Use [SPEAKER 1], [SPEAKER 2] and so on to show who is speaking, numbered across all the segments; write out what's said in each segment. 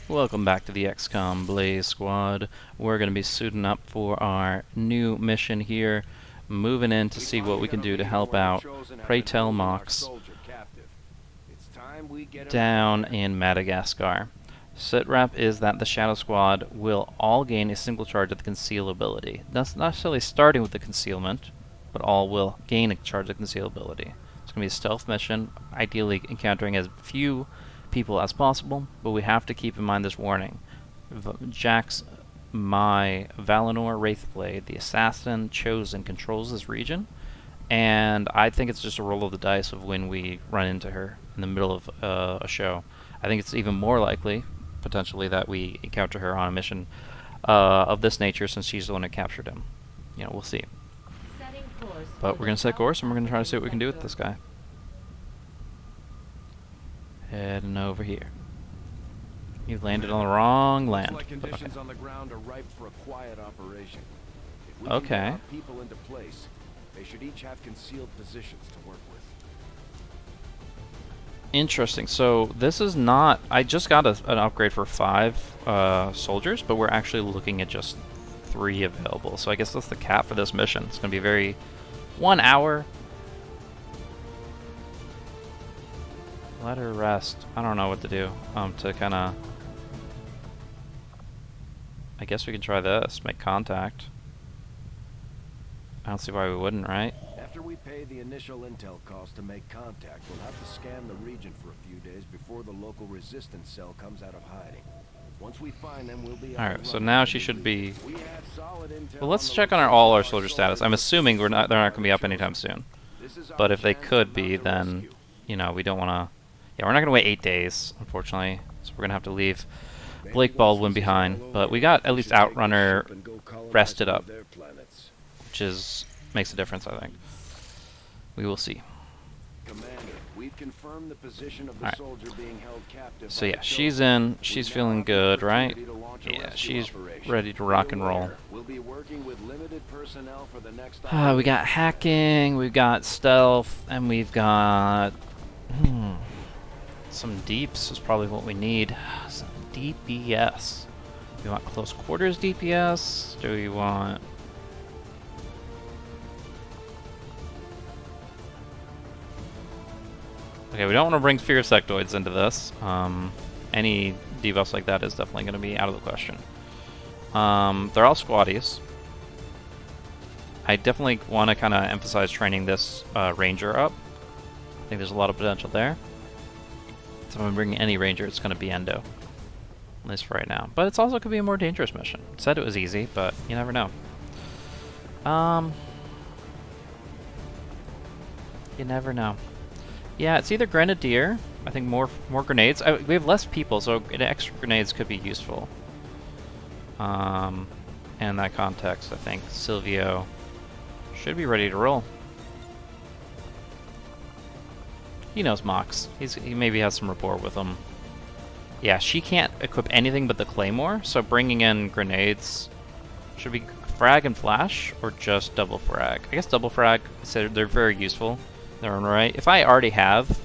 [SPEAKER 1] Welcome back to the XCOM Blaze Squad. We're going to be suiting up for our new mission here, moving in to see what we can do to help out Pray Tell Mox down in Madagascar. Sitrep is that the Shadow Squad will all gain a single charge of the Conceal ability. That's not necessarily starting with the concealment, but all will gain a charge of conceal ability. It's going to be a stealth mission, ideally encountering as few people as possible, but we have to keep in mind this warning. Jax, my Valinor Wraithblade, the assassin chosen, controls this region, and I think it's just a roll of the dice of when we run into her in the middle of a show. I think it's even more likely, potentially, that we encounter her on a mission of this nature, since she's the one that captured him. You know, we'll see. But we're going to set course, and we're going to try to see what we can do with this guy. Heading over here. You've landed on the wrong land.
[SPEAKER 2] Conditions on the ground are ripe for a quiet operation. If we
[SPEAKER 1] Okay.
[SPEAKER 2] can get our people into place, they should each have concealed positions to work with.
[SPEAKER 1] Interesting. So this is not... I just got an upgrade for 5 soldiers, but we're actually looking at just 3 available. So I guess that's the cap for this mission. It's going to be very... 1 hour. Let her rest. I don't know what to do. To kind of... I guess we can try this. Make contact. I don't see why we wouldn't, right?
[SPEAKER 2] After we pay the initial intel cost to make contact, we'll have to scan the region for a few days before the local resistance cell comes out of hiding. Once we find them, we'll be...
[SPEAKER 1] Alright, so now she should be...
[SPEAKER 2] We have solid intel.
[SPEAKER 1] Well, let's check on all our soldier status. I'm assuming they're not going to be up anytime soon. But if they could be, then, you know, we don't want to... Yeah, we're not going to wait 8 days, unfortunately. So we're going to have to leave Blake Baldwin behind. But we got at least Outrunner rested up, which makes a difference, I think. We will see.
[SPEAKER 2] Commander, we've confirmed the position of the soldier being held captive.
[SPEAKER 1] So yeah, she's in. She's feeling good, right? Yeah, she's ready to rock and roll.
[SPEAKER 2] We'll be working with limited personnel for the next
[SPEAKER 1] We got hacking, we've got stealth, and we've got... some deeps is probably what we need. Some DPS. Do we want close quarters DPS? Do we want... Okay, we don't want to bring Fear Sectoids into this. Any debuffs like that is definitely going to be out of the question. They're all squaddies. I definitely want to kind of emphasize training this ranger up. I think there's a lot of potential there. So if I'm bringing any ranger, it's going to be Endo. At least for right now. But it's also could be a more dangerous mission. It said it was easy, but you never know. You never know. Yeah, it's either Grenadier. I think more grenades. We have less people, so extra grenades could be useful. In that context, I think Silvio should be ready to roll. He knows Mox. He maybe has some rapport with him. Yeah, she can't equip anything but the Claymore, so bringing in grenades should be frag and flash, or just double frag. I guess double frag, so they're very useful. They're right. If I already have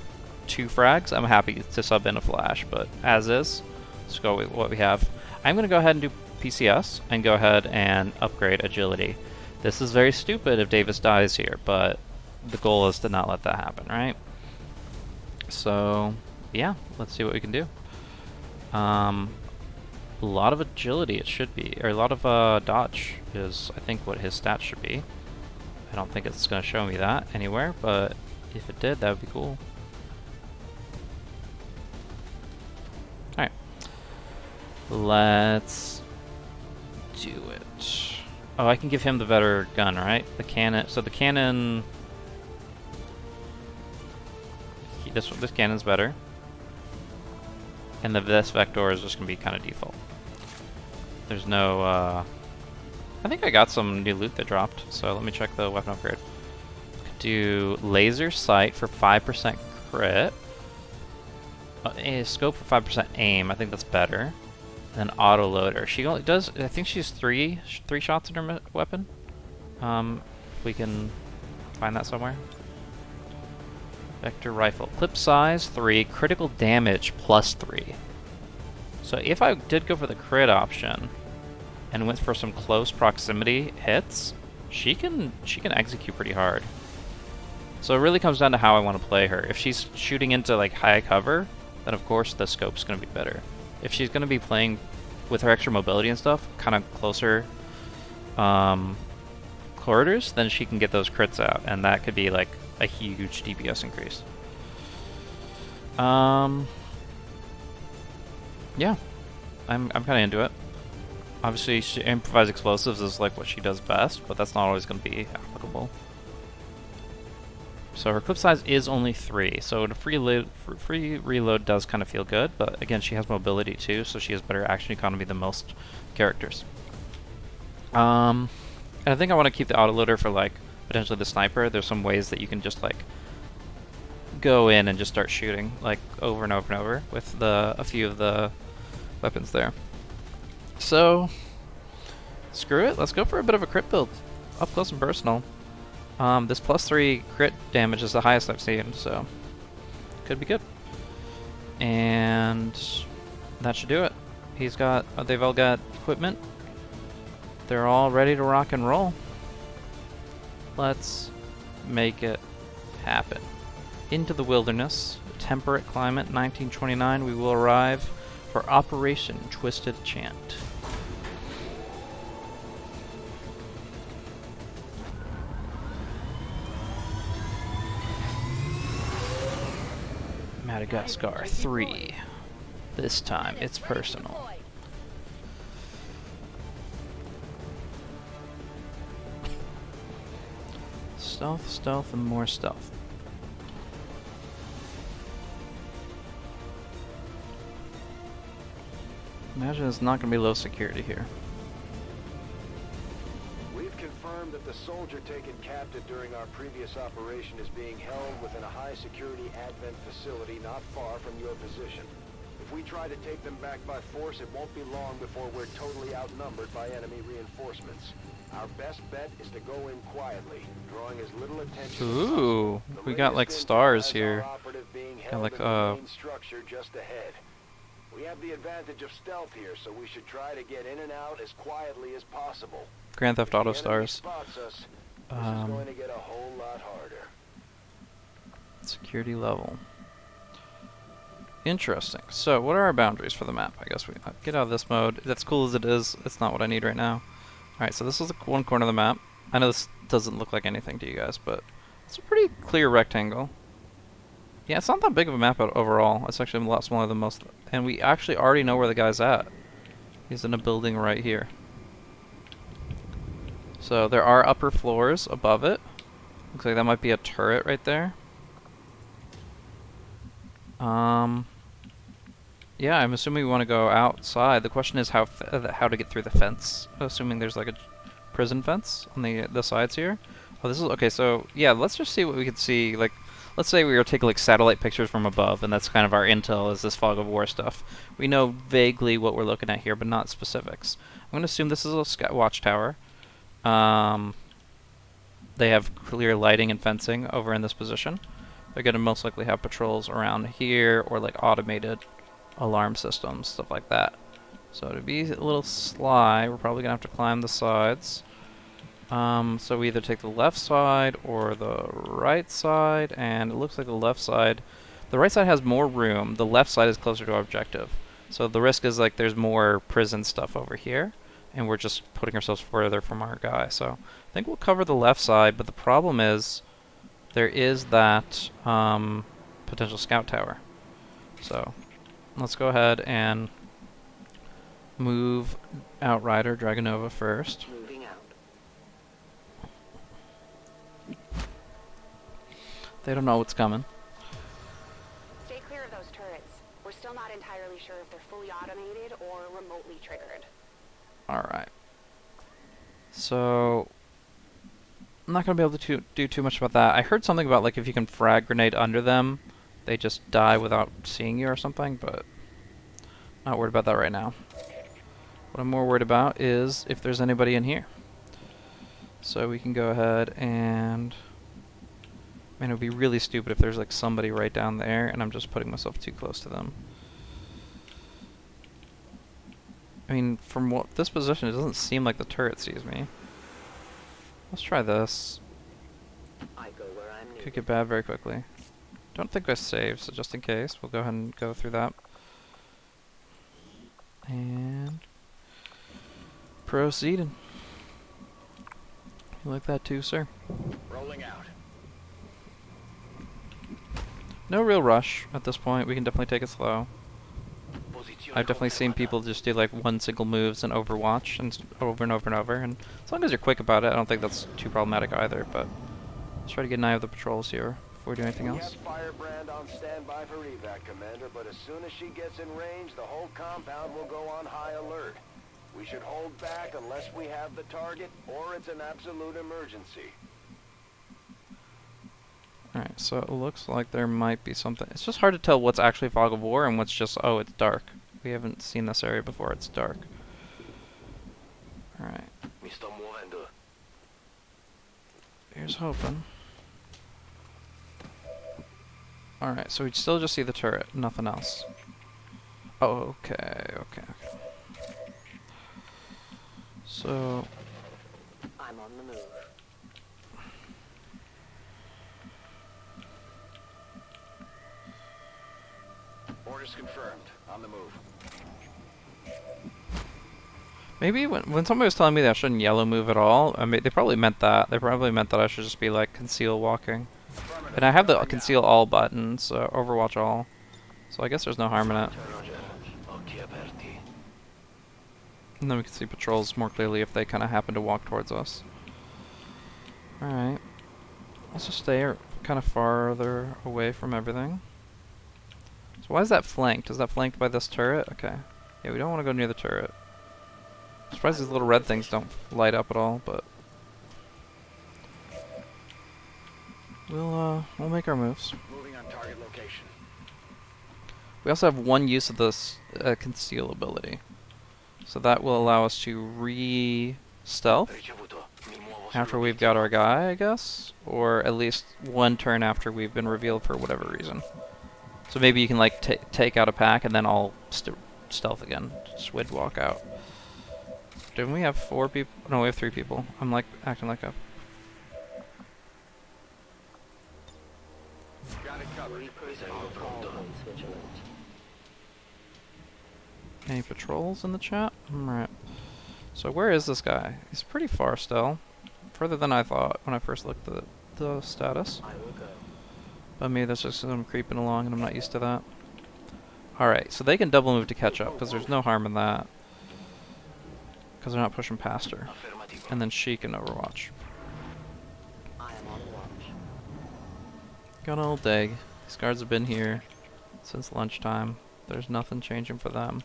[SPEAKER 1] 2 frags, I'm happy to sub in a flash, but as is, let's go with what we have. I'm going to go ahead and do PCS and go ahead and upgrade agility. This is very stupid if Davis dies here, but the goal is to not let that happen, right? So, yeah, let's see what we can do. A lot of agility it should be, or a lot of dodge is, I think, what his stats should be. I don't think it's going to show me that anywhere, but if it did, that would be cool. Alright. Let's do it. Oh, I can give him the better gun, right? The cannon. So the cannon... This cannon's better. And this vector is just going to be kind of default. There's no... I think I got some new loot that dropped, so let me check the weapon upgrade. Do laser sight for 5% crit. A scope for 5% aim, I think that's better. And then auto loader. She only does, I think she's three shots in her weapon. We can find that somewhere. Vector rifle. Clip size 3, critical damage +3. So if I did go for the crit option and went for some close proximity hits, she can execute pretty hard. So it really comes down to how I want to play her. If she's shooting into like high cover, then of course the scope's going to be better. If she's going to be playing with her extra mobility and stuff, kind of closer corridors, then she can get those crits out, and that could be like a huge DPS increase. Yeah, I'm kind of into it. Obviously, improvised explosives is like what she does best, but that's not always going to be applicable. So her clip size is only 3, so the free reload does kind of feel good, but again, she has mobility too, so she has better action economy than most characters. And I think I want to keep the autoloader for like potentially the sniper. There's some ways that you can just like go in and just start shooting like over and over and over with a few of the weapons there. So screw it, let's go for a bit of a crit build, up close and personal. This +3 crit damage is the highest I've seen, so could be good. And that should do it. They've all got equipment. They're all ready to rock and roll. Let's make it happen. Into the wilderness, temperate climate, 1929, we will arrive for Operation Twisted Chant. Madagascar 3. This time it's personal. Stealth, stealth, and more stealth. Imagine it's not going to be low security here.
[SPEAKER 2] We've confirmed that the soldier taken captive during our previous operation is being held within a high-security advent facility not far from your position. If we try to take them back by force, it won't be long before we're totally outnumbered by enemy reinforcements. Our best bet is to go in quietly, drawing as little attention.
[SPEAKER 1] Ooh, we got like stars here. Got like
[SPEAKER 2] structure just ahead. We have the advantage of stealth here, so we should try to get in and out as quietly as possible.
[SPEAKER 1] Grand Theft Auto stars.
[SPEAKER 2] This is going to get a whole lot harder.
[SPEAKER 1] Security level. Interesting. So, what are our boundaries for the map? I guess we get out of this mode. That's cool as it is. It's not what I need right now. Alright, so this is one corner of the map. I know this doesn't look like anything to you guys, but it's a pretty clear rectangle. Yeah, it's not that big of a map overall. It's actually a lot smaller than most. And we actually already know where the guy's at. He's in a building right here. So there are upper floors above it. Looks like that might be a turret right there. Yeah, I'm assuming we want to go outside. The question is how to get through the fence. Assuming there's like a prison fence on the sides here. Oh, this is okay. So yeah, let's just see what we can see. Like, let's say we were taking like satellite pictures from above, and that's kind of our intel, is this fog of war stuff. We know vaguely what we're looking at here, but not specifics. I'm going to assume this is a watchtower. They have clear lighting and fencing over in this position. They're going to most likely have patrols around here, or like automated alarm systems, stuff like that. So to be a little sly, we're probably going to have to climb the sides. So we either take the left side or the right side, and it looks like the left side. The right side has more room. The left side is closer to our objective. So the risk is like there's more prison stuff over here, and we're just putting ourselves further from our guy. So I think we'll cover the left side, but the problem is there is that potential scout tower. So let's go ahead and move Outrider Dragonova first.
[SPEAKER 3] Moving out.
[SPEAKER 1] They don't know what's coming.
[SPEAKER 3] Stay clear of those turrets. We're still not entirely sure if they're fully automated or remotely triggered.
[SPEAKER 1] Alright. So I'm not going to be able to do too much about that. I heard something about like if you can frag grenade under them, they just die without seeing you or something, but not worried about that right now. What I'm more worried about is if there's anybody in here. So we can go ahead and... Man, it would be really stupid if there's like somebody right down there and I'm just putting myself too close to them. I mean, from what this position, it doesn't seem like the turret sees me. Let's try this.
[SPEAKER 4] I go where I'm
[SPEAKER 1] Could
[SPEAKER 4] needed.
[SPEAKER 1] get bad very quickly. Don't think I saved, so just in case, we'll go ahead and go through that. And proceeding. You like that too, sir?
[SPEAKER 2] Rolling out.
[SPEAKER 1] No real rush at this point. We can definitely take it slow. I've definitely seen people just do like one single moves in Overwatch and over and over and over. And as long as you're quick about it, I don't think that's too problematic either. But let's try to get an eye of the patrols here before we do anything
[SPEAKER 2] We
[SPEAKER 1] else.
[SPEAKER 2] have Firebrand on standby for evac, Commander, but as soon as she gets in range, the whole compound will go on high alert. We should hold back unless we have the target, or it's an absolute emergency.
[SPEAKER 1] Alright, so it looks like there might be something. It's just hard to tell what's actually fog of war and what's just, oh, it's dark. We haven't seen this area before, it's dark. Alright,
[SPEAKER 4] Mi sto muovendo.
[SPEAKER 1] here's hoping. Alright, so we still just see the turret, nothing else. Oh, okay. So,
[SPEAKER 4] I'm on the move.
[SPEAKER 2] Orders confirmed. On the move.
[SPEAKER 1] maybe when somebody was telling me that I shouldn't yellow move at all, I mean, they probably meant that. They probably meant that I should just be like conceal walking. And I have the conceal all button, so Overwatch all. So I guess there's no harm in it.
[SPEAKER 4] Roger. Occhi aperti.
[SPEAKER 1] And then we can see patrols more clearly if they kind of happen to walk towards us. Alright. Let's just stay kind of farther away from everything. So why is that flanked? Is that flanked by this turret? Okay. Yeah, we don't want to go near the turret. I'm surprised these little red things don't light up at all, but we'll make our moves.
[SPEAKER 2] Moving on target location.
[SPEAKER 1] We also have one use of this conceal ability. So that will allow us to re-stealth
[SPEAKER 4] Ricevuto. Mi muovo
[SPEAKER 1] after
[SPEAKER 4] sullo
[SPEAKER 1] we've got our
[SPEAKER 4] obiettivo.
[SPEAKER 1] guy, I guess. Or at least one turn after we've been revealed for whatever reason. So maybe you can like take out a pack and then I'll stealth again. Swid walk out. Didn't we have 4 people? No, we have 3 people. I'm like acting like a...
[SPEAKER 2] Got it covered.
[SPEAKER 4] Reapers are always vigilant.
[SPEAKER 1] Any patrols in the chat? Alright. So where is this guy? He's pretty far still. Further than I thought when I first looked at the status.
[SPEAKER 4] I will go.
[SPEAKER 1] But maybe that's just 'cause I'm creeping along and I'm not used to that. Alright, so they can double move to catch up, because there's no harm in that. Because they're not pushing past her.
[SPEAKER 4] Affermativo.
[SPEAKER 1] And then she can Overwatch.
[SPEAKER 4] I am on watch.
[SPEAKER 1] Got an old day. These guards have been here since lunchtime. There's nothing changing for them.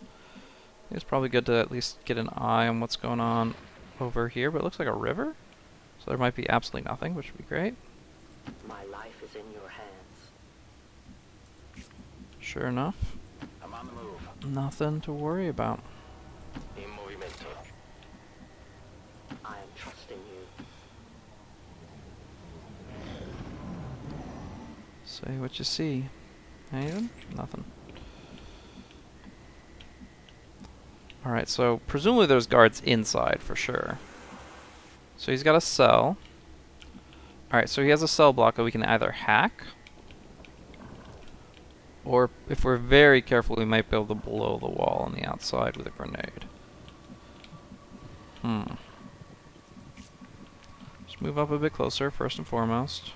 [SPEAKER 1] It's probably good to at least get an eye on what's going on over here, but it looks like a river. So there might be absolutely nothing, which would be great.
[SPEAKER 4] My life is in your hands.
[SPEAKER 1] Sure enough,
[SPEAKER 2] I'm on the move.
[SPEAKER 1] nothing to worry about.
[SPEAKER 4] In movimento. I am trusting you.
[SPEAKER 1] Say what you see. Anything? Nothing. Alright, so presumably there's guards inside for sure. So he's got a cell. Alright, so he has a cell block that we can either hack, or if we're very careful, we might be able to blow the wall on the outside with a grenade. Let's move up a bit closer, first and foremost.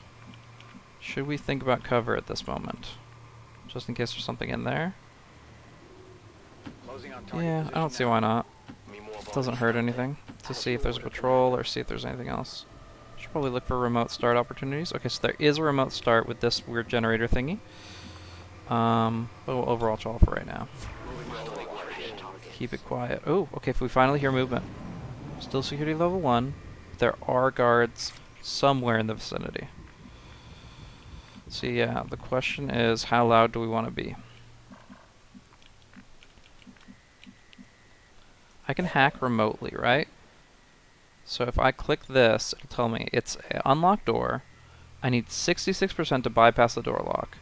[SPEAKER 1] Should we think about cover at this moment? Just in case there's something in there?
[SPEAKER 2] Closing on target
[SPEAKER 1] Yeah, I
[SPEAKER 2] position
[SPEAKER 1] don't see
[SPEAKER 2] now.
[SPEAKER 1] why not.
[SPEAKER 4] Mi muovo
[SPEAKER 1] Doesn't hurt
[SPEAKER 4] all'istante.
[SPEAKER 1] anything to see if there's a patrol or see if there's anything else. Should probably look for remote start opportunities. Okay, so there is a remote start with this weird generator thingy. But we'll Overwatch all for right now.
[SPEAKER 4] Sto riguardando.
[SPEAKER 1] Keep it quiet. Oh, okay, if we finally hear movement. Still security level 1. There are guards somewhere in the vicinity. So yeah, the question is, how loud do we want to be? I can hack remotely, right? So if I click this, it'll tell me it's an unlocked door. I need 66% to bypass the door lock.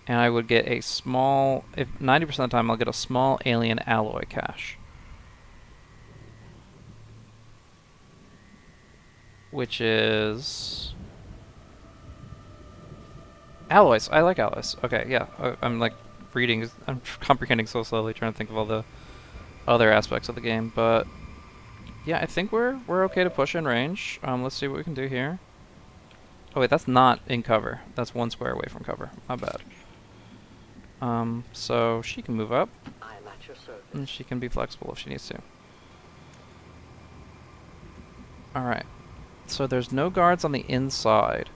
[SPEAKER 1] And I would get a small, if 90% of the time I'll get a small alien alloy cache. which is alloys. I like alloys. Okay, yeah. I'm like reading. I'm comprehending so slowly, trying to think of all the other aspects of the game. But yeah, I think we're okay to push in range. Let's see what we can do here. Oh wait, that's not in cover. That's 1 square away from cover. My bad. So she can move up,
[SPEAKER 4] I am at your service.
[SPEAKER 1] and she can be flexible if she needs to. Alright. So there's no guards on the inside.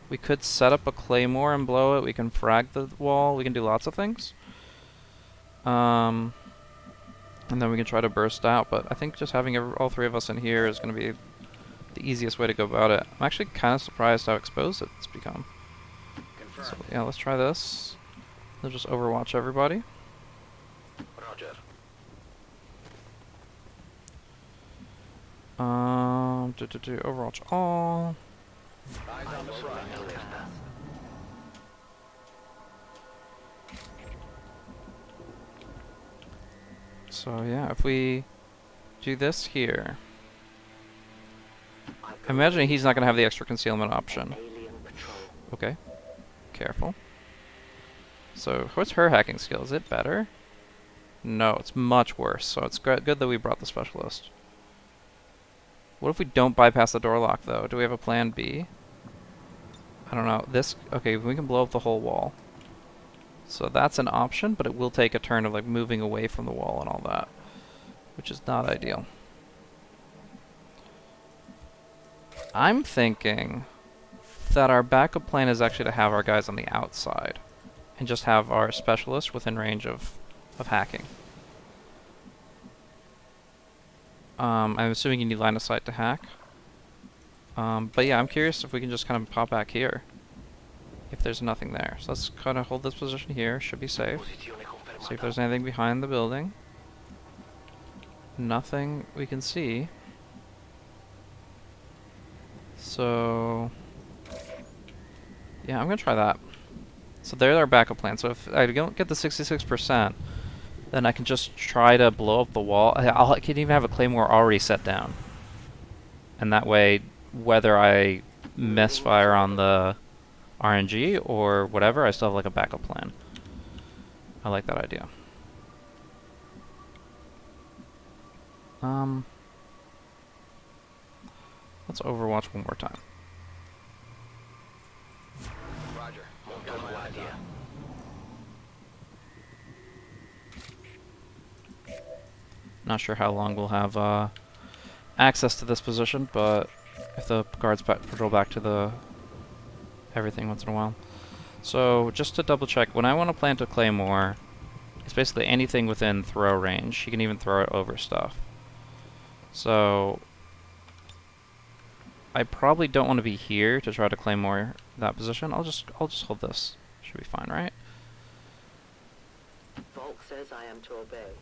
[SPEAKER 1] We could set up a claymore and blow it. We can frag the wall. We can do lots of things. And then we can try to burst out. But I think just having all 3 of us in here is going to be the easiest way to go about it. I'm actually kind of surprised how exposed it's become. So, yeah, let's try this. Let's just overwatch everybody.
[SPEAKER 4] Roger.
[SPEAKER 1] Overwatch all.
[SPEAKER 2] Eyes on the front.
[SPEAKER 1] So yeah, if we do this here, I'm imagining he's not going to have the extra concealment option.
[SPEAKER 4] Alien patrol.
[SPEAKER 1] Okay, careful. So what's her hacking skill? Is it better? No, it's much worse. So it's good that we brought the specialist. What if we don't bypass the door lock though? Do we have a plan B? I don't know. This, okay, we can blow up the whole wall. So that's an option, but it will take a turn of like moving away from the wall and all that, which is not ideal. I'm thinking that our backup plan is actually to have our guys on the outside and just have our specialist within range of hacking. I'm assuming you need line of sight to hack. But yeah, I'm curious if we can just kind of pop back here if there's nothing there. So let's kind of hold this position here. Should be safe.
[SPEAKER 4] Posizione confermata.
[SPEAKER 1] See if there's anything behind the building. Nothing we can see. So yeah, I'm gonna try that. So there's our backup plan. So if I don't get the 66%, then I can just try to blow up the wall. I can even have a claymore already set down. And that way, whether I misfire on the RNG or whatever, I still have like a backup plan. I like that idea. Let's Overwatch one more time.
[SPEAKER 2] Roger.
[SPEAKER 4] Montando guardia.
[SPEAKER 1] Not sure how long we'll have access to this position, but if the guards patrol back to the everything once in a while. So just to double check, when I want to plant a claymore, it's basically anything within throw range. You can even throw it over stuff. So I probably don't want to be here to try to claymore that position. I'll just hold this. Should be fine, right?
[SPEAKER 4] Volk says I am to obey.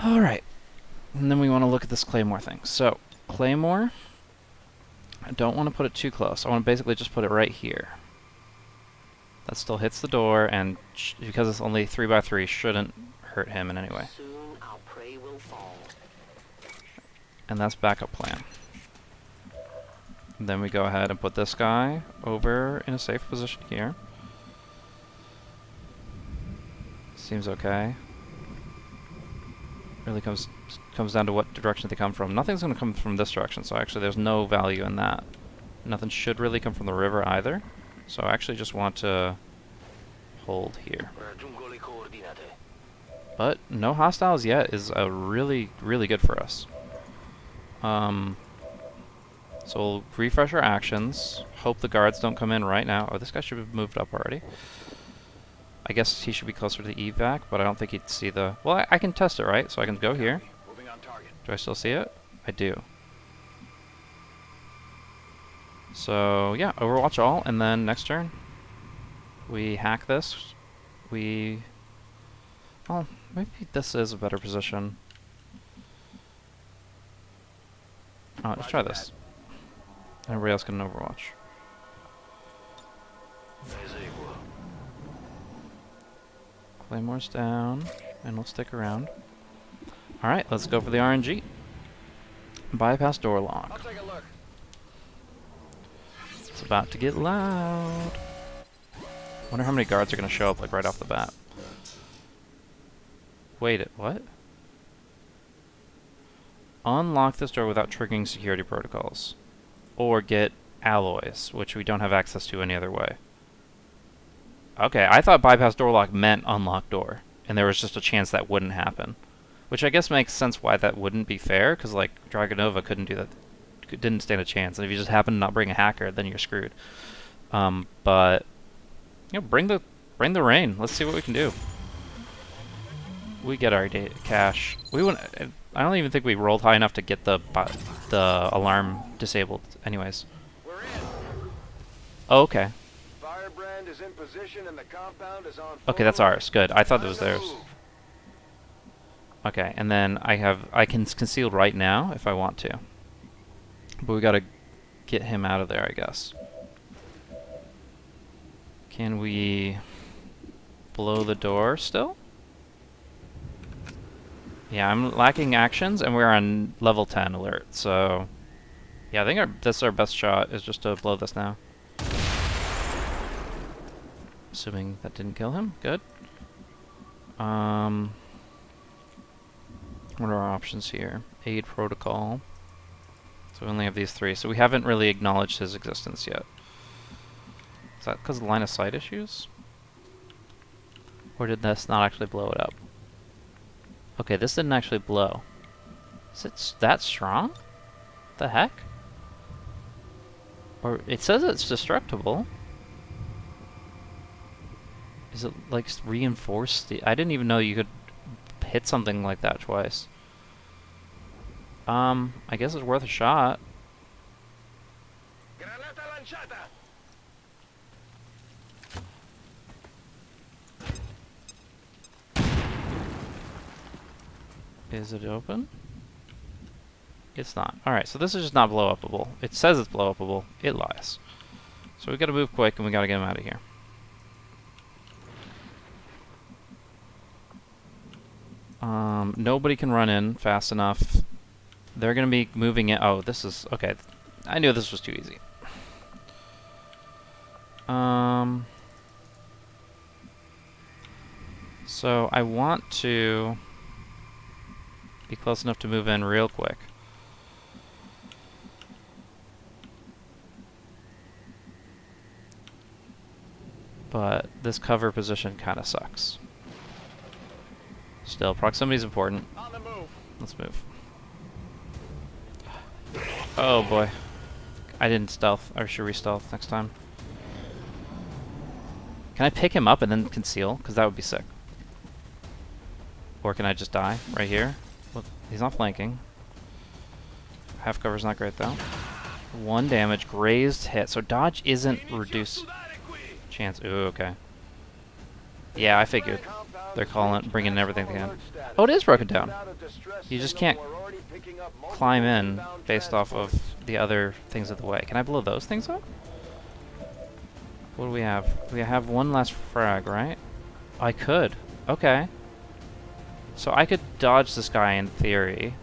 [SPEAKER 1] Alright. And then we want to look at this claymore thing. So, claymore, I don't want to put it too close. I want to basically just put it right here. That still hits the door, and because it's only 3x3, shouldn't hurt him in any way.
[SPEAKER 4] Soon our prey will fall.
[SPEAKER 1] And that's backup plan. And then we go ahead and put this guy over in a safe position here. Seems okay. Really comes down to what direction they come from. Nothing's going to come from this direction, so actually there's no value in that. Nothing should really come from the river either. So I actually just want to hold here.
[SPEAKER 4] Raggiungo le coordinate.
[SPEAKER 1] But no hostiles yet is really good for us. So we'll refresh our actions. Hope the guards don't come in right now. Oh, this guy should have moved up already. I guess he should be closer to the evac, but I don't think he'd see the... Well, I can test it, right? So I can go here.
[SPEAKER 2] Moving on target.
[SPEAKER 1] Do I still see it? I do. So, yeah, Overwatch all, and then next turn, we hack this. We... Oh, maybe this is a better position. Oh, let's try this. Everybody else can Overwatch.
[SPEAKER 4] Eseguo.
[SPEAKER 1] Claymore's down, and we'll stick around. Alright, let's go for the RNG. Bypass door
[SPEAKER 2] I'll
[SPEAKER 1] lock.
[SPEAKER 2] take a look.
[SPEAKER 1] It's about to get loud. Wonder how many guards are gonna show up like right off the bat. Wait, what? Unlock this door without triggering security protocols. Or get alloys, which we don't have access to any other way. Okay, I thought bypass door lock meant unlock door, and there was just a chance that wouldn't happen. Which I guess makes sense why that wouldn't be fair, because like Dragonova couldn't do that, didn't stand a chance. And if you just happen to not bring a hacker, then you're screwed. But you know, bring the rain. Let's see what we can do. We get our cash. We wouldn't. I don't even think we rolled high enough to get the alarm disabled. Anyways.
[SPEAKER 2] We're in.
[SPEAKER 1] Oh, okay.
[SPEAKER 2] Firebrand is in position and the compound is on.
[SPEAKER 1] Okay, that's ours. Good. I thought that was theirs. Okay, and then I can conceal right now if I want to. But we gotta get him out of there, I guess. Can we blow the door still? Yeah, I'm lacking actions, and we're on level 10 alert, so yeah, I think that's our best shot, is just to blow this now. Assuming that didn't kill him. Good. What are our options here? Aid protocol. So we only have these three, so we haven't really acknowledged his existence yet. Is that because of line of sight issues? Or did this not actually blow it up? Okay, this didn't actually blow. Is it that strong? The heck? Or it says it's destructible. Is it like reinforced? I didn't even know you could hit something like that twice. I guess it's worth a shot. Is it open? It's not. Alright, so this is just not blow-upable. It says it's blow-upable. It lies. So we gotta move quick and we gotta get him out of here. Nobody can run in fast enough. They're gonna be moving in. Oh, this is... Okay. I knew this was too easy. So I want to be close enough to move in real quick. But this cover position kind of sucks. Still, proximity is important.
[SPEAKER 2] On the move.
[SPEAKER 1] Let's move. Oh boy. I didn't stealth. I should re-stealth next time. Can I pick him up and then conceal? Because that would be sick. Or can I just die right here? Well, he's not flanking. Half cover's not great though. 1 damage, grazed hit. So dodge isn't reduced chance. Ooh, okay. Yeah, I figured. They're bringing everything they can. Oh, it is broken down. You just can't climb in based off of the other things of the way. Can I blow those things up? What do we have? We have one last frag, right? I could. Okay. So I could dodge this guy in theory.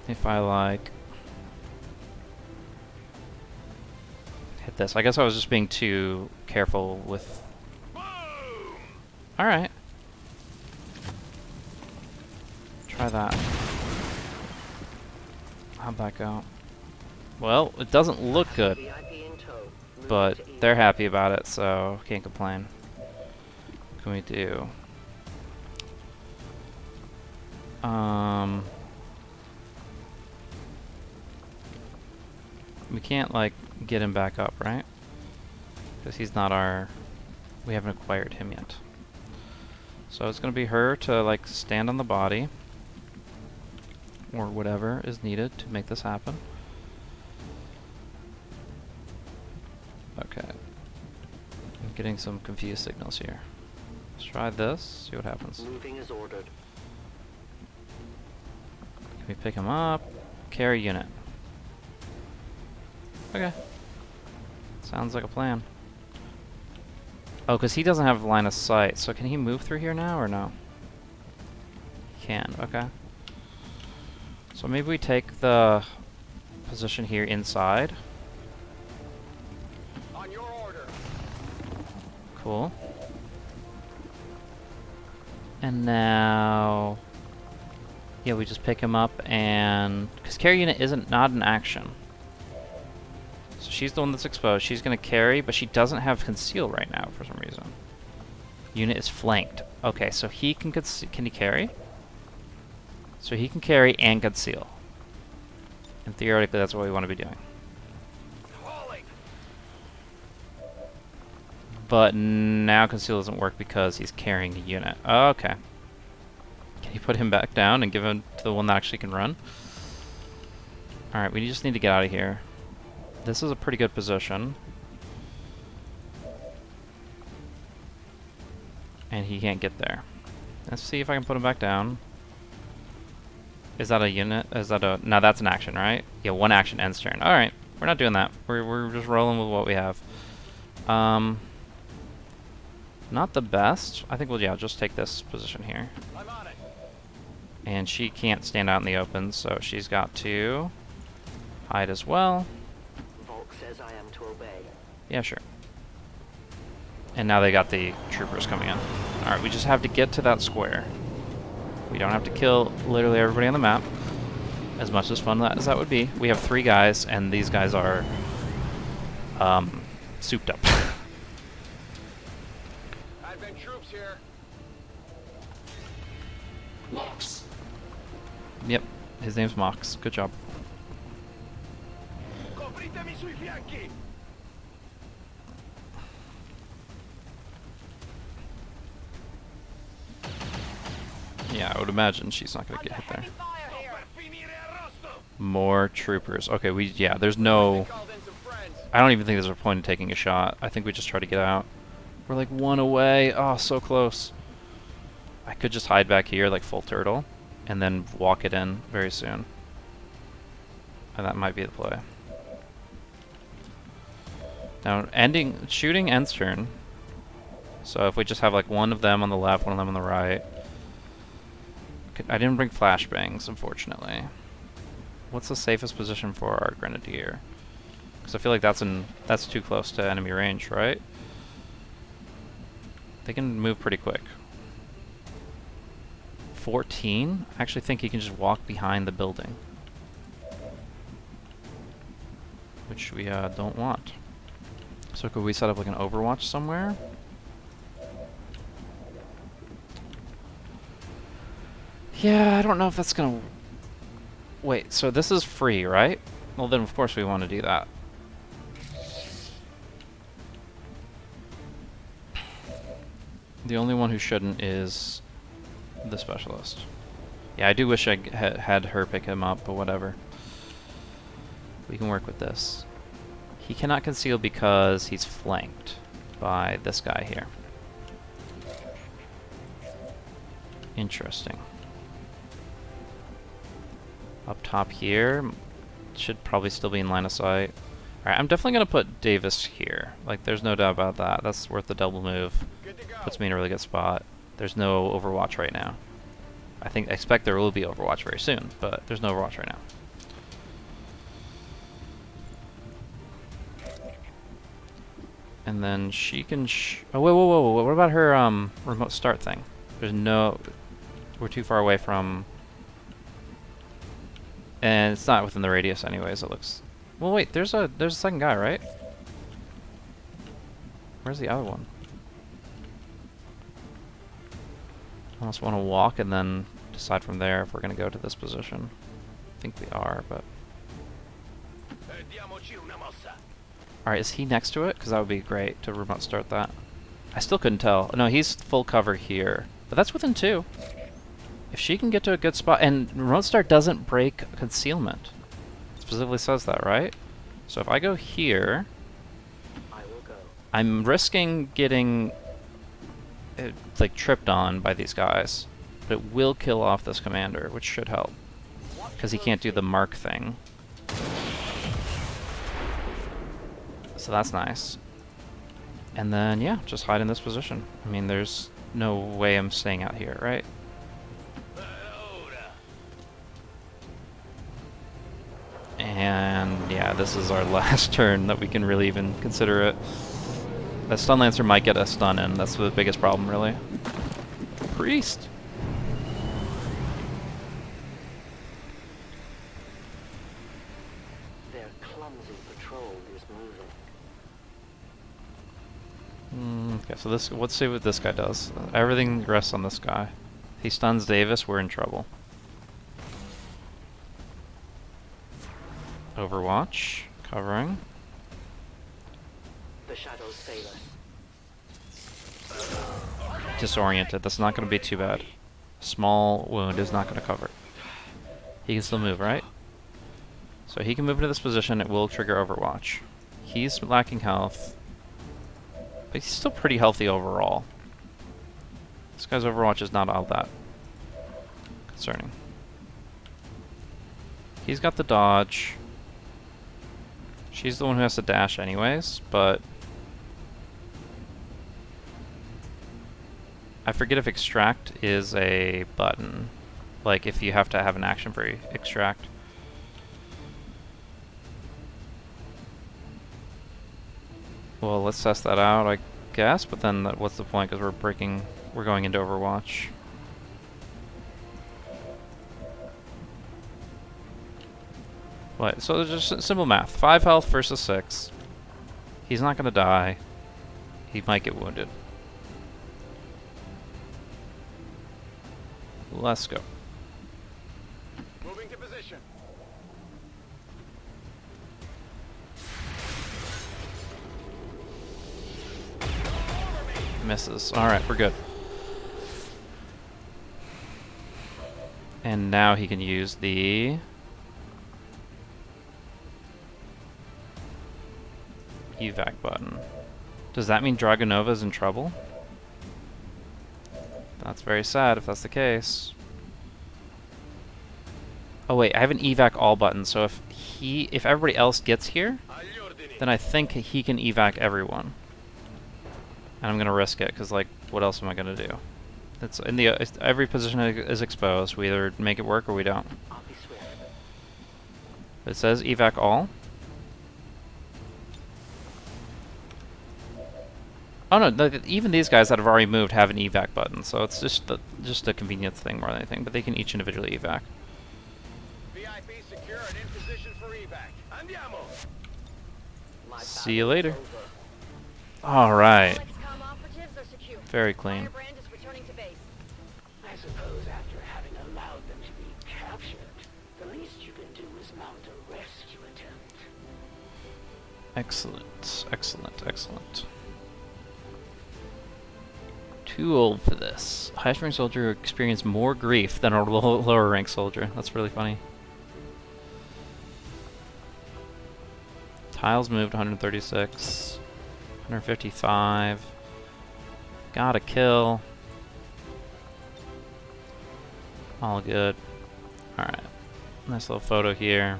[SPEAKER 1] If I like... hit this. I guess I was just being too careful with... Alright. Try that. How'd that go? Well, it doesn't look good. But they're happy about it, so can't complain. What can we do? We can't, like, get him back up, right? Because he's not our... We haven't acquired him yet. So it's going to be her to, like, stand on the body. Or whatever is needed to make this happen. Okay. I'm getting some confused signals here. Let's try this, see what happens.
[SPEAKER 4] Moving as ordered.
[SPEAKER 1] Can we pick him up? Carry unit. Okay. Sounds like a plan. Oh, because he doesn't have line of sight, so can he move through here now or no? He can. Okay. So maybe we take the position here inside.
[SPEAKER 2] On your order.
[SPEAKER 1] Cool. And now, yeah, we just pick him up and because carry unit isn't not an action. So she's the one that's exposed. She's gonna carry, but she doesn't have conceal right now for some reason. Unit is flanked. Okay, so he can can he carry? So he can carry and conceal. And theoretically, that's what we want to be doing. But now conceal doesn't work because he's carrying a unit. Okay. Can you put him back down and give him to the one that actually can run? Alright, we just need to get out of here. This is a pretty good position. And he can't get there. Let's see if I can put him back down. Is that a unit? Is that a... No, that's an action, right? Yeah, one action ends turn. Alright, we're not doing that. We're just rolling with what we have. Not the best. I think we'll, yeah, just take this position here.
[SPEAKER 2] I'm on it.
[SPEAKER 1] And she can't stand out in the open, so she's got to hide as well.
[SPEAKER 4] Volk says I am to obey.
[SPEAKER 1] Yeah, sure. And now they got the troopers coming in. Alright, we just have to get to that square. We don't have to kill literally everybody on the map. As much as fun as that would be. We have 3 guys, and these guys are souped up.
[SPEAKER 2] Advent troops here.
[SPEAKER 5] Mox.
[SPEAKER 1] Yep, his name's Mox. Good job.
[SPEAKER 2] Copritemi sui fianchi.
[SPEAKER 1] Yeah, I would imagine she's not going to get hit there.
[SPEAKER 2] Per finire arrosto.
[SPEAKER 1] More troopers. Okay, yeah, there's no...
[SPEAKER 2] Called in some friends.
[SPEAKER 1] I don't even think there's a point in taking a shot. I think we just try to get out. We're like 1 away. Oh, so close. I could just hide back here like full turtle and then walk it in very soon. And that might be the play. Now, shooting ends turn. So if we just have like one of them on the left, one of them on the right. I didn't bring flashbangs, unfortunately. What's the safest position for our grenadier? Because I feel like that's too close to enemy range, right? They can move pretty quick. 14? I actually think he can just walk behind the building. Which we don't want. So could we set up like an Overwatch somewhere? Yeah, I don't know if that's gonna... Wait, so this is free, right? Well then of course we want to do that. The only one who shouldn't is the specialist. Yeah, I do wish I had her pick him up, but whatever. We can work with this. He cannot conceal because he's flanked by this guy here. Interesting. Up top here, should probably still be in line of sight. Alright, I'm definitely going to put Davis here. Like, there's no doubt about that. That's worth the double move.
[SPEAKER 2] Good to go.
[SPEAKER 1] Puts me in a really good spot. There's no Overwatch right now. I expect there will be Overwatch very soon, but there's no Overwatch right now. And then she can oh, whoa, what about her remote start thing? There's no... We're too far away from... And it's not within the radius anyways, it looks... Well, wait, there's a second guy, right? Where's the other one? I almost want to walk and then decide from there if we're going to go to this position. I think we are, but...
[SPEAKER 2] Diamoci una mossa.
[SPEAKER 1] Alright, is he next to it? Because that would be great to remote start that. I still couldn't tell. No, he's full cover here. But that's within 2. If she can get to a good spot... And remote start doesn't break concealment. It specifically says that, right? So if I go here...
[SPEAKER 4] I will go.
[SPEAKER 1] I'm risking getting... like, tripped on by these guys. But it will kill off this commander, which should help. Because he can't do the mark thing. So that's nice. And then, yeah, just hide in this position. I mean, there's no way I'm staying out here, right? And yeah, this is our last turn that we can really even consider it. The Stun Lancer might get a stun in. That's the biggest problem, really. Priest!
[SPEAKER 4] Their clumsy patrol is moving.
[SPEAKER 1] Okay, so this. Let's see what this guy does. Everything rests on this guy. If he stuns Davis, we're in trouble. Overwatch. Covering.
[SPEAKER 4] The shadows fail us.
[SPEAKER 1] Disoriented. That's not going to be too bad. Small wound is not going to cover it. He can still move, right? So he can move into this position. It will trigger Overwatch. He's lacking health. But he's still pretty healthy overall. This guy's Overwatch is not all that concerning. He's got the dodge. She's the one who has to dash anyways, but I forget if extract is a button. Like if you have to have an action for extract. Well, let's test that out, I guess, but then what's the point, because we're going into Overwatch. What? So there's just simple math. 5 health versus 6. He's not gonna die. He might get wounded. Let's go.
[SPEAKER 2] Moving to position.
[SPEAKER 1] Misses. Alright, we're good. And now he can use the evac button. Does that mean Dragonova's in trouble? That's very sad if that's the case. Oh wait, I have an evac all button, so if everybody else gets here, then I think he can evac everyone. And I'm gonna risk it, because like, what else am I gonna do? It's in the every position is exposed. We either make it work or we don't.
[SPEAKER 4] I'll be swift.
[SPEAKER 1] It says evac all. Oh no, even these guys that have already moved have an evac button, so it's just a convenience thing more than anything. But they can each individually evac.
[SPEAKER 2] VIP secure and in position for evac. Andiamo.
[SPEAKER 4] My
[SPEAKER 1] See you
[SPEAKER 4] battle is
[SPEAKER 1] later.
[SPEAKER 4] over.
[SPEAKER 1] All right,
[SPEAKER 3] XCOM operatives are secure.
[SPEAKER 1] very clean.
[SPEAKER 3] Firebrand is returning to base.
[SPEAKER 5] I suppose after having allowed them to be captured, the least you can do is mount a rescue attempt.
[SPEAKER 1] Excellent, excellent, excellent. Too old for this. Highest rank soldier experienced more grief than a lower rank soldier. That's really funny. Tiles moved 136, 155. Got a kill. All good. Alright. Nice little photo here.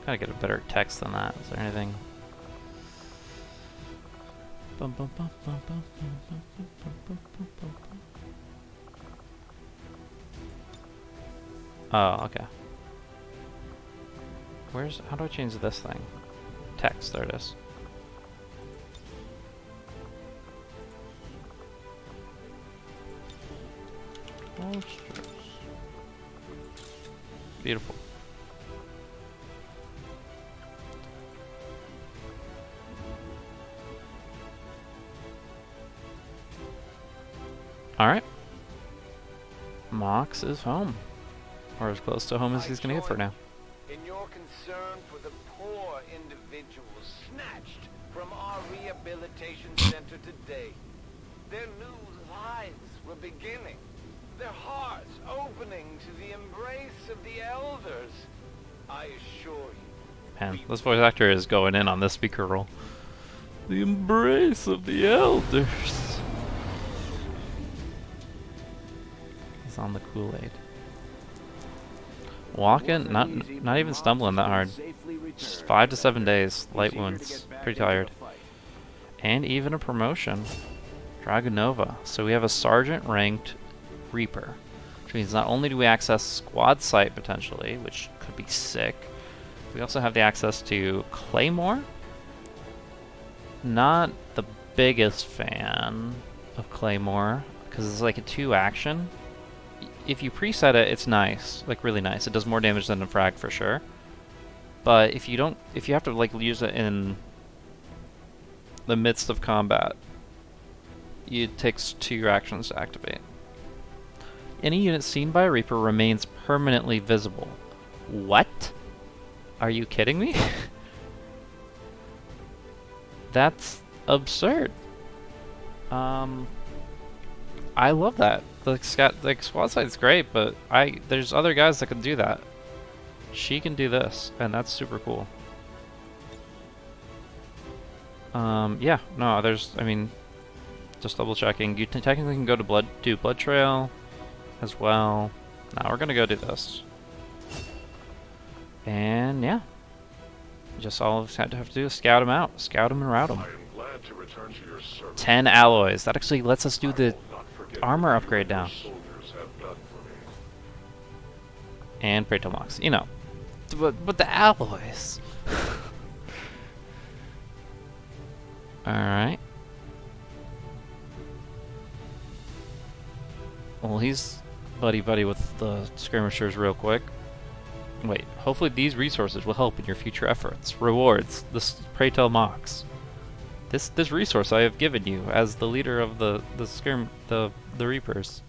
[SPEAKER 1] Gotta get a better text than that. Is there anything? Oh, okay. How do I change this thing? Text, there it is. Beautiful. Alright. Mox is home. Or as close to home as he's gonna get for now.
[SPEAKER 2] In your concern for the poor individuals snatched from our rehabilitation center today, their new lives were beginning, their hearts opening to the embrace of the elders. I assure you.
[SPEAKER 1] Man, this voice actor is going in on this speaker role. The embrace of the elders. He's on the Kool-Aid. Walking, not even stumbling that hard. Just 5 to 7 days, light wounds, pretty tired. And even a promotion. Dragonova. So we have a sergeant ranked Reaper. Which means not only do we access squad sight potentially, which could be sick, We also have the access to Claymore. Not the biggest fan of Claymore, because it's like a 2 action. If you preset it, it's nice, like really nice. It does more damage than a frag for sure. But if you don't, if you have to like use it in the midst of combat, it takes 2 actions to activate. Any unit seen by a Reaper remains permanently visible. What? Are you kidding me? That's absurd. I love that. The squad sight's great, but there's other guys that can do that. She can do this, and that's super cool. Yeah, no, I mean, just double checking. You technically can go to Blood Trail as well. Now we're gonna go do this. And yeah. Just all we have to do is scout them out. Scout them and route them. 10 alloys. That actually lets us do the armor upgrade now. And Praetor Mox. You know. But the alloys. Alright. Well, he's buddy-buddy with the skirmishers real quick. Wait, hopefully these resources will help in your future efforts. Rewards. Praetor Mox. This resource I have given you as the leader of the Reapers.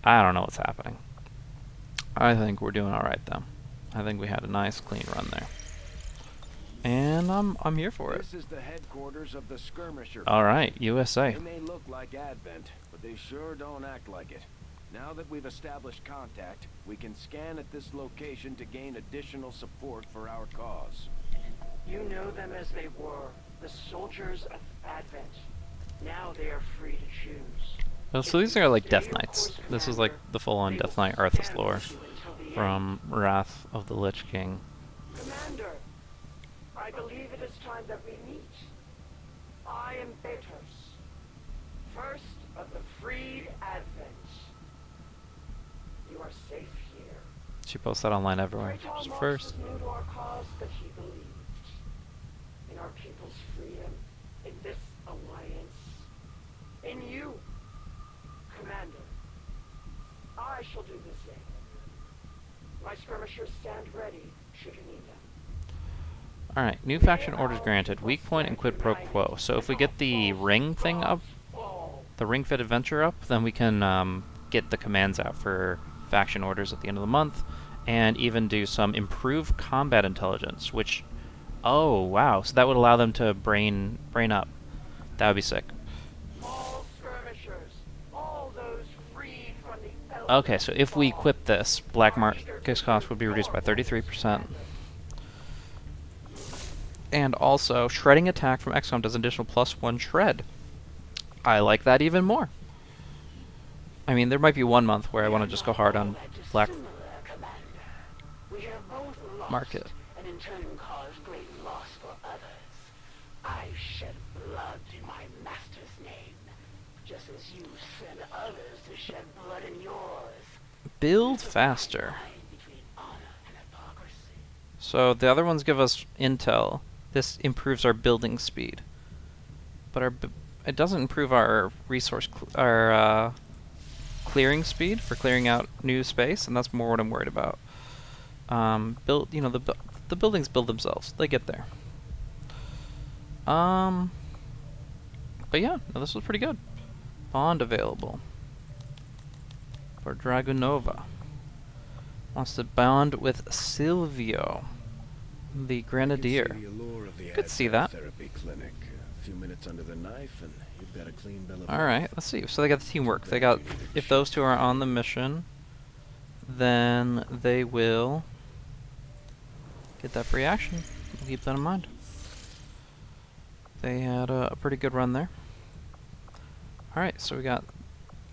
[SPEAKER 1] I don't know what's happening. I think we're doing alright though. I think we had a nice clean run there. And I'm here for it.
[SPEAKER 2] This is the headquarters of the skirmisher.
[SPEAKER 1] Alright, USA.
[SPEAKER 2] They may look like Advent, but they sure don't act like it. Now that we've established contact, we can scan at this location to gain additional support for our cause.
[SPEAKER 5] You know them as they were, the soldiers of Advent. Now they are free to choose.
[SPEAKER 1] Oh, so these are like Death Knights. This is like the full-on Death Knight Arthas lore from Wrath of the Lich King.
[SPEAKER 5] Commander, I believe it is time that we meet. I am Betos, first of the freed Advent. You are safe here.
[SPEAKER 1] She posts that online everywhere. Just first.
[SPEAKER 5] New to our cause, but he believed in our people's freedom, in this alliance, in you, Commander. I shall do the same. My skirmishers stand ready should you need them.
[SPEAKER 1] Alright, new faction orders granted. Weak point and quid pro quo. So if we get the ring thing up, the ring fit adventure up, then we can get the commands out for faction orders at the end of the month, and even do some improved combat intelligence, which, oh wow, so that would allow them to brain up. That would be sick.
[SPEAKER 5] All skirmishers, all those freed from the
[SPEAKER 1] Okay, so if we equip this, Black Market's cost would be reduced by 33%. And also, shredding attack from XCOM does an additional +1 shred. I like that even more. I mean, there might be one month where I want to just go hard on Black Market.
[SPEAKER 5] And in turn caused great loss for others. I shed blood in my master's name, just as you send others to shed blood in yours.
[SPEAKER 1] Build faster.
[SPEAKER 5] Between honor and hypocrisy.
[SPEAKER 1] So the other ones give us intel. This improves our building speed, but it doesn't improve our resource clearing speed for clearing out new space, and that's more what I'm worried about. You know, the buildings build themselves; they get there. But yeah, no, this was pretty good. Bond available for Dragunova. Wants to bond with Silvio, the Grenadier. Could see that.
[SPEAKER 2] Therapy clinic. A few minutes under the knife, and you've got a clean bill of
[SPEAKER 1] All right, let's see. So they got the teamwork. They got, if those two are on the mission, then they will get that free action. We'll keep that in mind. They had a pretty good run there. All right, so we got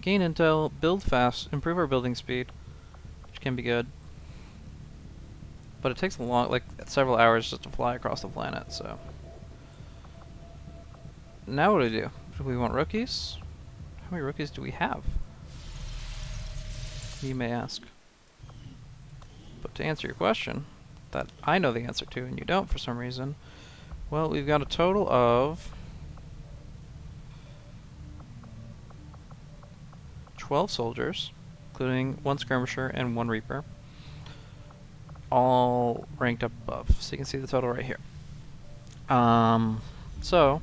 [SPEAKER 1] gain intel, build fast, improve our building speed, which can be good. But it takes several hours just to fly across the planet, so. Now what do we do? Do we want rookies? How many rookies do we have? You may ask. But to answer your question, that I know the answer to and you don't for some reason. Well, we've got a total of 12 soldiers, including 1 skirmisher and 1 reaper, all ranked up above. So you can see the total right here. So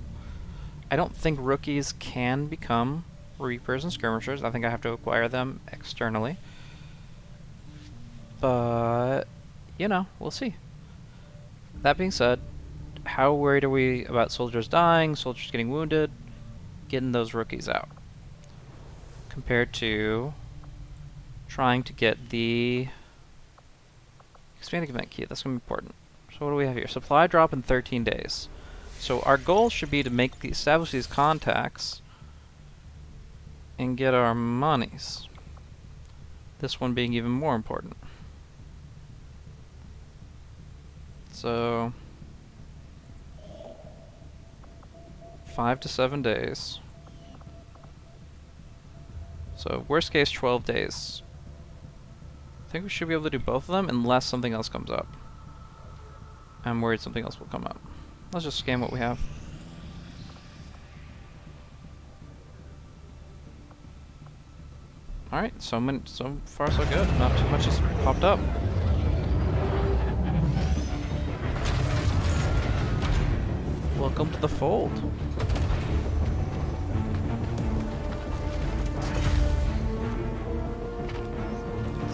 [SPEAKER 1] I don't think rookies can become reapers and skirmishers. I think I have to acquire them externally. But, you know, we'll see. That being said, how worried are we about soldiers dying, soldiers getting wounded, getting those rookies out, compared to trying to get the expanding event key? That's going to be important. So what do we have here? Supply drop in 13 days. So our goal should be to establish these contacts and get our monies. This one being even more important. So 5 to 7 days. So worst case 12 days. I think we should be able to do both of them unless something else comes up. I'm worried something else will come up. Let's just scan what we have. Alright, so far so good. Not too much has popped up. Welcome to the fold.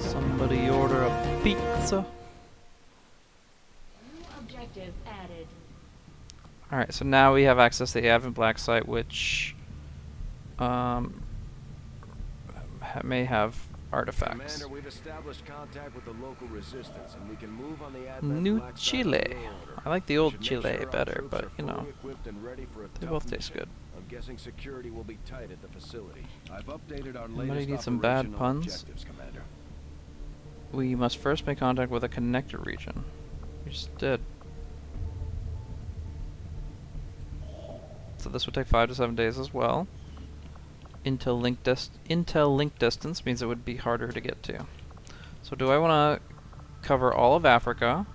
[SPEAKER 1] Somebody order a pizza.
[SPEAKER 6] New objective added.
[SPEAKER 1] Alright, so now we have access to the Advent Black site, which may have artifacts.
[SPEAKER 2] Commander, we've established contact with the local resistance, and we can move on the Advent
[SPEAKER 1] New
[SPEAKER 2] Black site
[SPEAKER 1] Chile.
[SPEAKER 2] a little order.
[SPEAKER 1] I like the
[SPEAKER 2] We
[SPEAKER 1] old
[SPEAKER 2] should make
[SPEAKER 1] Chile
[SPEAKER 2] sure our
[SPEAKER 1] better,
[SPEAKER 2] troops
[SPEAKER 1] but
[SPEAKER 2] are
[SPEAKER 1] you know,
[SPEAKER 2] fully equipped and ready for a
[SPEAKER 1] they
[SPEAKER 2] tough
[SPEAKER 1] both taste
[SPEAKER 2] mission.
[SPEAKER 1] good.
[SPEAKER 2] I'm guessing security will be tight at the facility. I've updated our
[SPEAKER 1] Somebody
[SPEAKER 2] latest
[SPEAKER 1] needs some bad
[SPEAKER 2] operational
[SPEAKER 1] puns.
[SPEAKER 2] objectives, Commander.
[SPEAKER 1] We must first make contact with a connector region. We just did. So this would take 5 to 7 days as well. Intel link distance means it would be harder to get to. So do I want to cover all of Africa,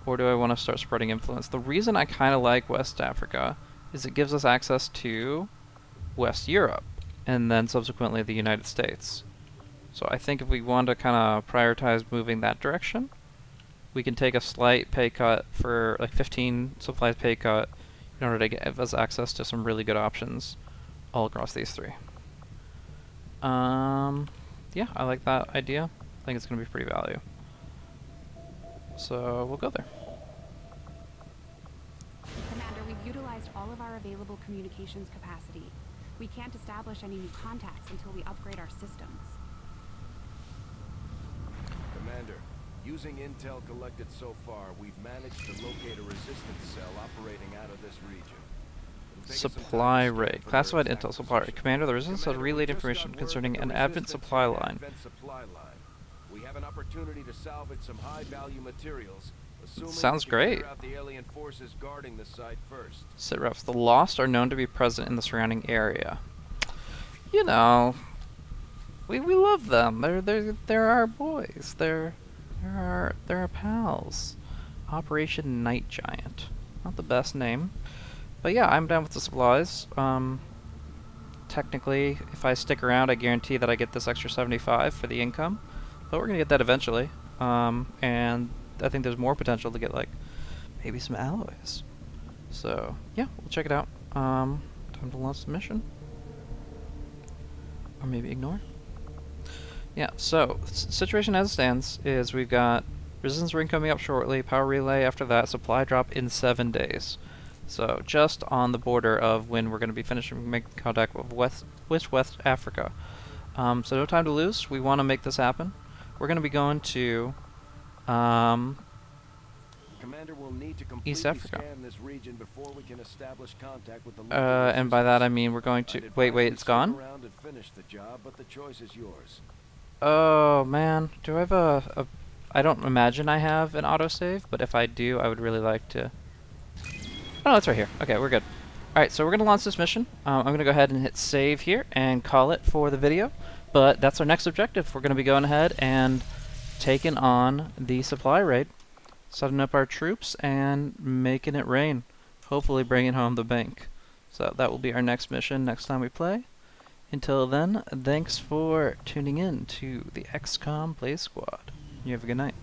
[SPEAKER 1] or do I want to start spreading influence? The reason I kind of like West Africa is it gives us access to West Europe, and then subsequently the United States. So I think if we want to kind of prioritize moving that direction, we can take a slight pay cut for like 15 supplies pay cut in order to give us access to some really good options all across these 3. Yeah, I like that idea. I think it's going to be pretty value. So we'll go there.
[SPEAKER 3] Commander, we've utilized all of our available communications capacity. We can't establish any new contacts until we upgrade our systems.
[SPEAKER 2] Commander, using intel collected so far, we've managed to locate a resistance cell operating out of this region. It'll take us some time to
[SPEAKER 1] Supply
[SPEAKER 2] scan
[SPEAKER 1] rate.
[SPEAKER 2] for
[SPEAKER 1] Classified
[SPEAKER 2] their exact
[SPEAKER 1] intel supply rate.
[SPEAKER 2] position.
[SPEAKER 1] Commander, the resistance has
[SPEAKER 2] Commander, we
[SPEAKER 1] relayed
[SPEAKER 2] just got
[SPEAKER 1] information
[SPEAKER 2] word
[SPEAKER 1] concerning
[SPEAKER 2] that
[SPEAKER 1] an
[SPEAKER 2] the
[SPEAKER 1] Advent
[SPEAKER 2] resistance
[SPEAKER 1] supply
[SPEAKER 2] had an
[SPEAKER 1] line.
[SPEAKER 2] Advent supply line. We have an opportunity to salvage some high-value materials, assuming
[SPEAKER 1] Sounds
[SPEAKER 2] we can clear
[SPEAKER 1] great.
[SPEAKER 2] out the alien forces guarding the site first.
[SPEAKER 1] Sit reps. The Lost are known to be present in the surrounding area. You know, we love them. They're our boys. They're our pals. Operation Night Giant. Not the best name, but yeah, I'm down with the supplies. Technically, if I stick around, I guarantee that I get this extra 75 for the income. But we're gonna get that eventually. And I think there's more potential to get like maybe some alloys. So yeah, we'll check it out. Time to launch the mission. Or maybe ignore. Yeah, so situation as it stands is we've got resistance ring coming up shortly, power relay after that, supply drop in 7 days. So just on the border of when we're going to be finishing making contact with West Africa. So no time to lose. We want to make this happen. We're going to be going to
[SPEAKER 2] Commander will need to
[SPEAKER 1] East
[SPEAKER 2] completely
[SPEAKER 1] Africa.
[SPEAKER 2] scan this region before we can establish contact with the local
[SPEAKER 1] And by that I
[SPEAKER 2] resistance.
[SPEAKER 1] mean we're going
[SPEAKER 2] I'd
[SPEAKER 1] to...
[SPEAKER 2] advise
[SPEAKER 1] Wait,
[SPEAKER 2] we
[SPEAKER 1] it's
[SPEAKER 2] stick
[SPEAKER 1] gone?
[SPEAKER 2] around and finish the job, but the choice is yours.
[SPEAKER 1] Oh man, do I have a... I don't imagine I have an autosave, but if I do, I would really like to... Oh, it's right here. Okay, we're good. Alright, so we're going to launch this mission. I'm going to go ahead and hit save here and call it for the video. But that's our next objective. We're going to be going ahead and taking on the supply raid setting up our troops and making it rain. Hopefully bringing home the bank. So that will be our next mission next time we play. Until then, thanks for tuning in to the XCOM Play Squad. You have a good night.